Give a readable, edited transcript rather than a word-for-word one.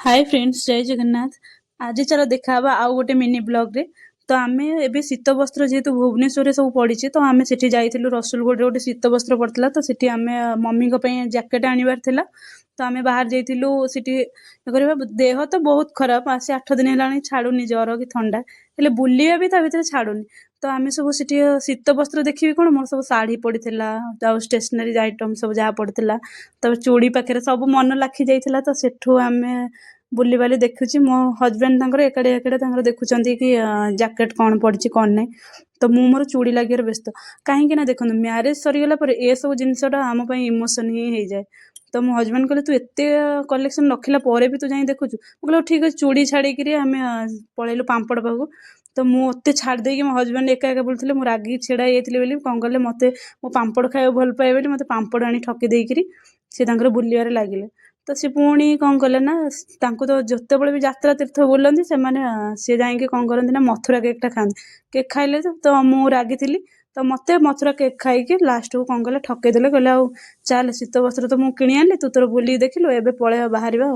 Hi friends, जय जगन्नाथ। आज चलो देखा आउ गोटे मिनी ब्लॉग रे। तो आमे एबे शीत वस्त्र जेहेतु भुवनेश्वर सब पड़ी तो आमे सेठी जाइथिलु रसुलगढ़ रे गोटे शीत वस्त्र पड़ता तो सेठी आमे मम्मी को पई जैकेट आनिबार थिला। तो आमे बाहर जाइथिलु सेठी करबा देह तो बहुत खराब आसे 8 दिन हेलाणी छाडुनी जर कि ठंडा हेले बुलिया भी ता भीतर छाडुनी। तो आमे सब सेठी शीत वस्त्र देखिबी कोन मोर सब साड़ी पड़ीथिला आ स्टेशनरी आइटम सब जहा पड़ीथिला तो चूड़ी पाखे सब मन लाखी जाइथिला। तो सेठू आमे बुलीबाली देखुची मो हजबैंड तांकर एकाडे एकाडे तांकर देखुचंती कि जैकेट कौन पड़ी कौन नहीं। तो मु मोर चूड़ी लगे व्यस्त कहीं ना देखो म्यारेज सरीगला पर ए सब जिनसटा आम इमोशन ही हो जाए। तो मो हजबैंड कहले तू एत कलेक्शन रखिला पर भी तू जाई देखुचु कहले ठीक है चूड़ी छाड़ी आम पलैलु पांपड़ पाखु। तो मुझे छाड़ देकी मो हजबैंड एका एका बोलते मुझे रागी छिड़ा जाइली कौन कले मत मो पांपड़ खाया भल पाए बोली मत पांपड़ आनी ठकी देकरी सी बुलबार लगिले। तो सी पुणी कौन कले ना तांको तो जोतेबेले भी यात्रा तीर्थ बुलंती से माने सी जाइके कौन करती ना मथुरा केकटा खाते केक खाइले तो मु रागी थी। तो मत मथुरा केक खाइके लास्ट को कौन कले ठकईदेले कहले आउ चल शीत वस्त्र तो मुझे किणी आनी तू तोर बुलिक देखिलु एबे पळेइबा बाहरिबा।